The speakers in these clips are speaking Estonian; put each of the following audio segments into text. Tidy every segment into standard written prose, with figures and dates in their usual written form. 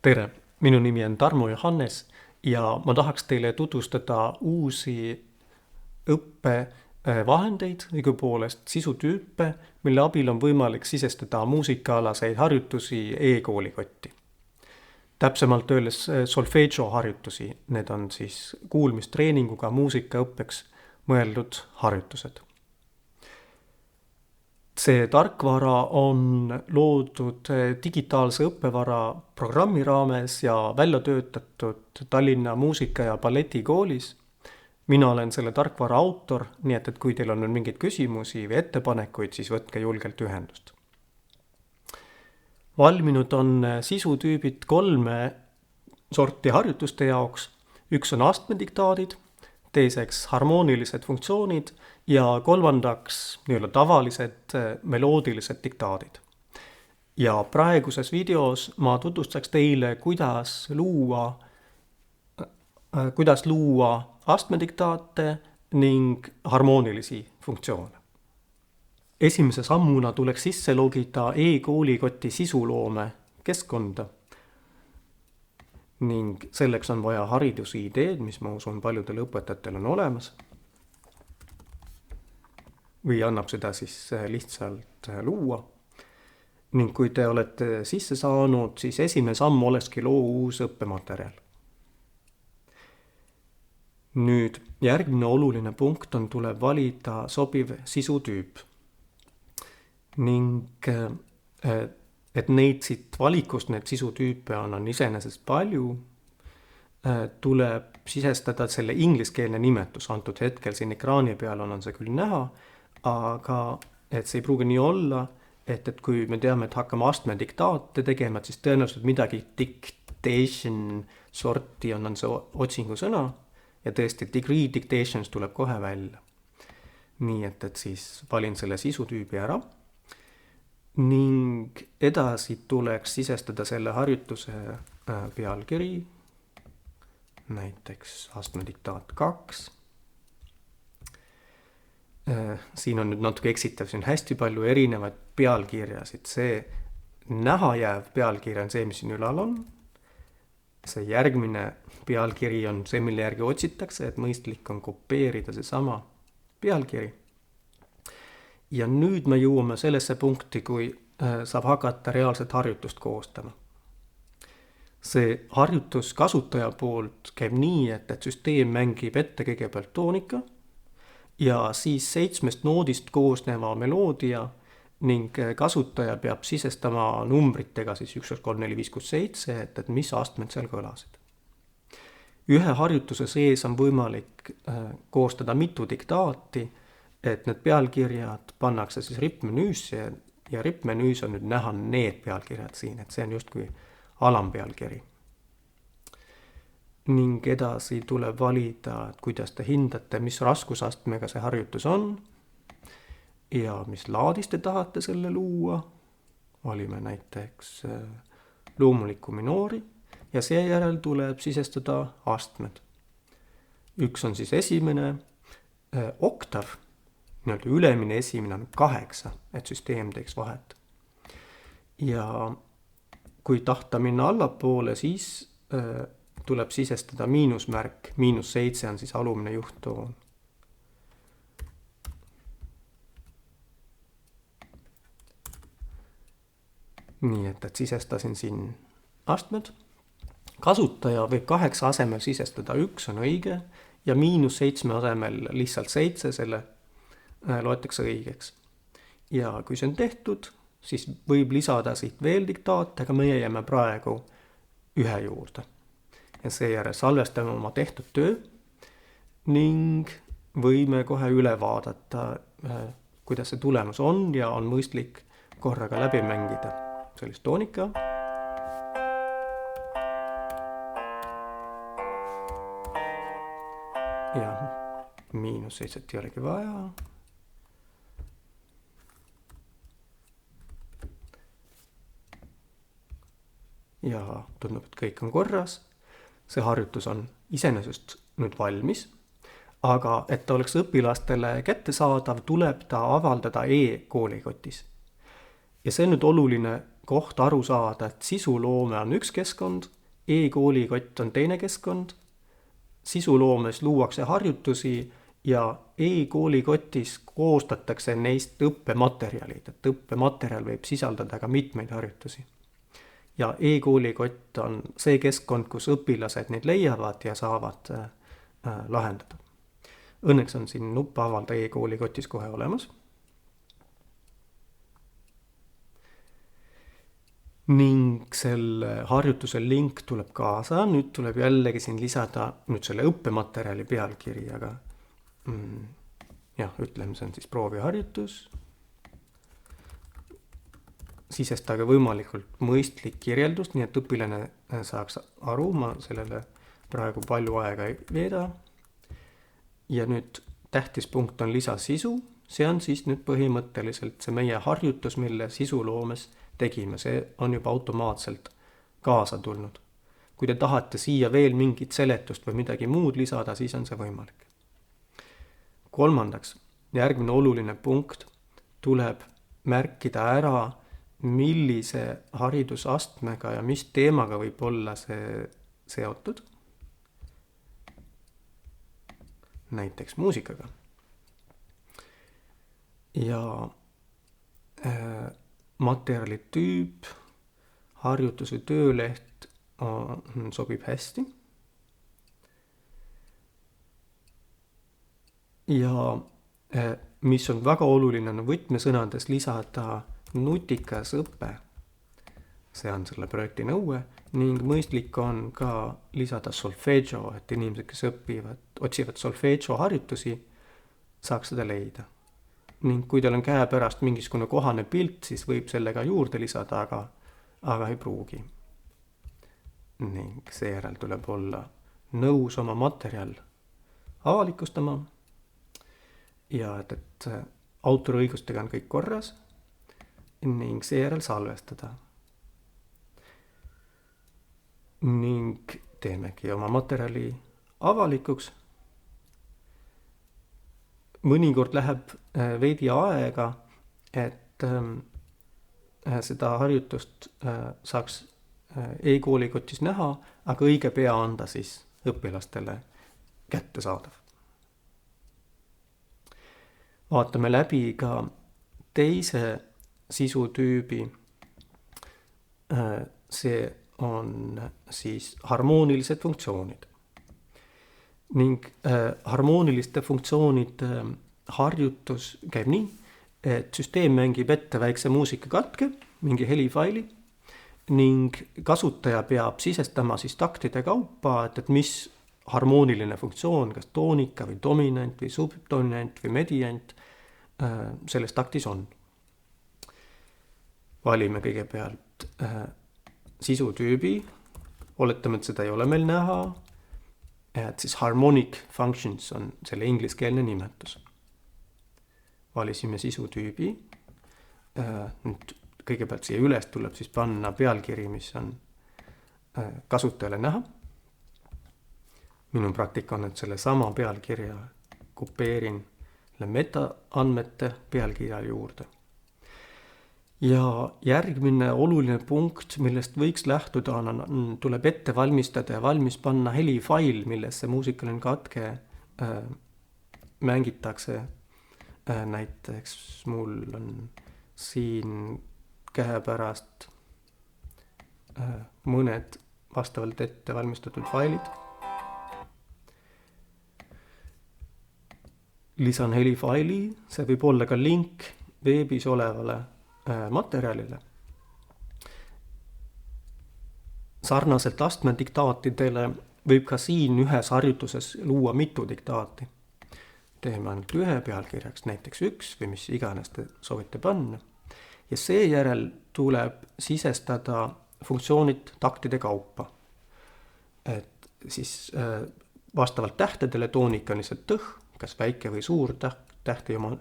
Tere, minu nimi on Tarmo Johannes ja ma tahaks teile tutvustada uusi õppevahendeid, õigupoolest sisutüüpe, mille abil on võimalik sisestada muusikaalaseid harjutusi e-koolikotti. Täpsemalt öeldes solfeggio harjutusi, need on siis kuulmistreeninguga muusikaõppeks mõeldud harjutused. See tarkvara on loodud digitaalse õppevara programmi raames ja välja töötatud Tallinna Muusika- ja Balletikoolis. Mina olen selle tarkvara autor, nii et kui teil on mingeid küsimusi või ettepanekuid, siis võtke julgelt ühendust. Valminud on sisutüübid 3 sorti harjutuste jaoks. Üks on astmediktaadid, teiseks harmoonilised funktsioonid ja kolmandaks tavalised meloodilised diktaadid. Ja praeguses videos ma tutvustaks teile, kuidas luua astmediktaate ning harmoonilisi funktsioone. Esimese sammuna tuleks sisse logida e-koolikoti sisuloome keskkonda. Ning selleks on vaja haridusideed, mis ma usun paljudel õpetajatel on olemas. Või annab seda siis lihtsalt luua. Ning kui te olete sisse saanud, siis esimene samm olekski loo uus õppematerjal. Nüüd järgmine oluline punkt on, tuleb valida sobiv sisutüüp. Ning et neid siit valikust, need sisutüüpe on iseenesest palju, tuleb sisestada selle ingliskeelne nimetus. Antud hetkel siin ekraani peal on see küll näha, aga et see ei pruugi nii olla, et kui me teame, et hakkame astmediktaate tegema, siis tõenäoliselt midagi dictation sorti on see otsingusõna ja tõesti degree dictations tuleb kohe välja. Nii et siis valin selle sisutüübi ära. Ning edasi tuleks sisestada selle harjutuse pealkiri, näiteks astmediktaat 2. Siin on nüüd natuke eksitav, siin on hästi palju erinevaid pealkirjasid. See näha jääv pealkiri on see, mis siin ülal on. See järgmine pealkiri on see, mille järgi otsitakse, et mõistlik on kopeerida see sama pealkiri. Ja nüüd me jõuame sellesse punkti, kui saab hakata reaalset harjutust koostama. See harjutus kasutaja poolt käib nii, et süsteem mängib ette kõigepealt toonika ja siis 7 noodist koosneva meloodia ning kasutaja peab sisestama numbritega siis 1, 2, 3, 4, 5, 6, 7, et mis astmed seal kõlasid. Ühe harjutuse sees on võimalik koostada mitu diktaati, et need pealkirjad pannakse siis rippmenüüsse ja rippmenüüs on nüüd näha need pealkirjad siin, et see on justkui alampealkiri. Ning edasi tuleb valida, et kuidas te hindate, mis raskusastmega see harjutus on ja mis laadis te tahate selle luua. Valime näiteks loomuliku minoori ja seejärel tuleb sisestada astmed. Üks on siis esimene oktav. Ülemine esimene on 8, et süsteem teeks vahet. Ja kui tahta minna allapoole, siis tuleb sisestada miinusmärk. -7 on siis alumine juhttoon. Nii et sisestasin siin astmed. Kasutaja võib 8 asemel sisestada 1 on õige ja -7 asemel lihtsalt 7 selle loetakse õigeks. Ja kui see on tehtud, siis võib lisada siit veel diktaate, aga meie jääme praegu 1 juurde. Ja seejärel salvestame oma tehtud töö ning võime kohe üle vaadata, kuidas see tulemus on ja on mõistlik korraga läbi mängida. Sellist toonika. Ja -7 ei olegi vaja. Ja tundub, et kõik on korras. See harjutus on iseenesest nüüd valmis, aga et ta oleks õpilastele kättesaadav, tuleb ta avaldada e-koolikotis. Ja see on nüüd oluline koht aru saada, et sisuloome on üks keskkond, e-koolikott on teine keskkond, sisuloomes luuakse harjutusi ja e-koolikotis koostatakse neist õppematerjalid, et õppematerjal võib sisaldada ka mitmeid harjutusi. Ja e-koolikott on see keskkond, kus õpilased neid leiavad ja saavad lahendada. Õnneks on siin nupp avalda e-koolikotis kohe olemas. Ning selle harjutuse link tuleb kaasa, nüüd tuleb jällegi siin lisada nüüd selle õppematerjali pealkiri, aga ütleme, see on siis prooviharjutus. Sisestage võimalikult mõistlik kirjeldus, nii et õpilane saaks aru, ma sellele praegu palju aega ei veeda. Ja nüüd tähtis punkt on lisasisu, see on siis nüüd põhimõtteliselt see meie harjutus, mille sisuloomes tegime, see on juba automaatselt kaasa tulnud. Kui te tahate siia veel mingit seletust või midagi muud lisada, siis on see võimalik. Kolmandaks, järgmine oluline punkt, tuleb märkida ära, millise haridusastmega ja mis teemaga võib olla see seotud. Näiteks muusikaga. Ja materjali tüüp, harjutuse tööleht sobib hästi. Ja mis on väga oluline, on võtmesõnades lisada nutikas õpe. See on selle projekti nõue ning mõistlik on ka lisada solfeggio, et inimesed, kes otsivad solfeggio harjutusi, saaks seda leida. Ning kui teil on käepärast mingisugune kohane pilt, siis võib sellega juurde lisada, aga ei pruugi. Ning seejärel tuleb olla nõus oma materjal avalikustama ja et autoriõigustega on kõik korras ning seejärel salvestada. Ning teemegi oma materjali avalikuks. Mõnikord läheb veidi aega, et seda harjutust saaks e-koolikotis näha, aga õige pea anda siis õpilastele kättesaadav. Vaatame läbi ka teise sisutüübi. See on siis harmoonilised funktsioonid. Ning harmooniliste funktsioonide harjutus käib nii, et süsteem mängib ette väikse muusikakatke, mingi helifaili, ning kasutaja peab sisestama siis taktide kaupa, et mis harmooniline funktsioon, kas toonika või dominant või subdominant või mediant selles taktis on. Valime kõigepealt sisutüübi, oletame, et seda ei ole meil näha, et siis harmonic functions on selle ingliskeelne nimetus. Valisime sisutüübi, nüüd kõigepealt siia üles tuleb siis panna pealkiri, mis on kasutajale näha. Minu praktika on, et selle sama pealkirja kopeerin metaandmete pealkirja juurde. Ja järgmine oluline punkt, millest võiks lähtuda, tuleb ette valmistada ja valmis panna helifail, milles see muusikaline katke mängitakse. Näiteks mul on siin käepärast mõned vastavalt ette valmistatud failid. Lisan helifaili, see võib olla ka link veebis olevale materjalile. Sarnaselt astmediktaatidele võib ka siin ühes harjutuses luua mitu diktaati. Teeme ainult ühe pealkirjaks, näiteks 1 või mis iganes te soovite panna. Ja seejärel tuleb sisestada funktsioonid taktide kaupa. Et siis vastavalt tähtedele toonika on lihtsalt tõh, kas väike või suur täht ei oma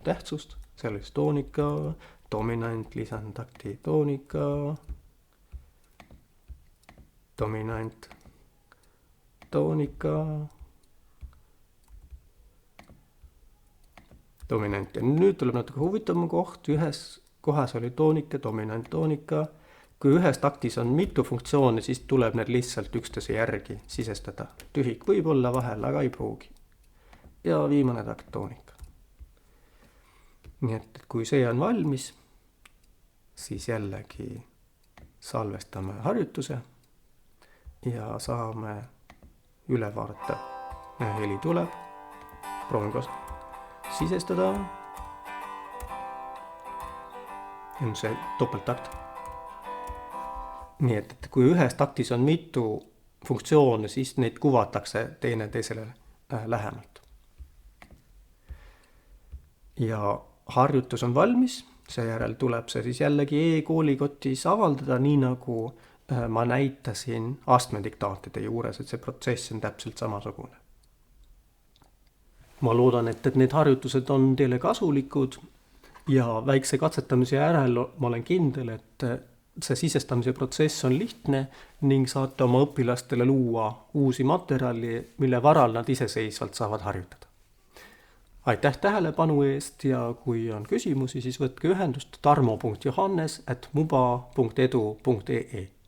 tähtsust, selleks toonika, dominant, lisan takti toonika, dominant, toonika, dominant. Ja nüüd tuleb natuke huvitavam koht, ühes kohas oli toonika, dominanttoonika. Kui ühes taktis on mitu funktsiooni, siis tuleb need lihtsalt üksteise järgi sisestada. Tühik võib olla vahel, aga ei pruugi. Ja viimane takt toonika. Nii et kui see on valmis, siis jällegi salvestame harjutuse ja saame ülevaate. Heli tuleb, proovin koos sisestada. On see topelttakt. Nii et kui ühes taktis on mitu funktsioone, siis neid kuvatakse teine teisele lähemalt. Ja harjutus on valmis, seejärel tuleb see siis jällegi e-koolikotis avaldada, nii nagu ma näitasin astmediktaatide juures, et see protsess on täpselt samasugune. Ma loodan, et need harjutused on teile kasulikud ja väikse katsetamise järel ma olen kindel, et see sisestamise protsess on lihtne ning saate oma õpilastele luua uusi materjali, mille varal nad iseseisvalt saavad harjutada. Aitäh tähelepanu eest ja kui on küsimusi, siis võtke ühendust tarmo.johannes@muba.edu.ee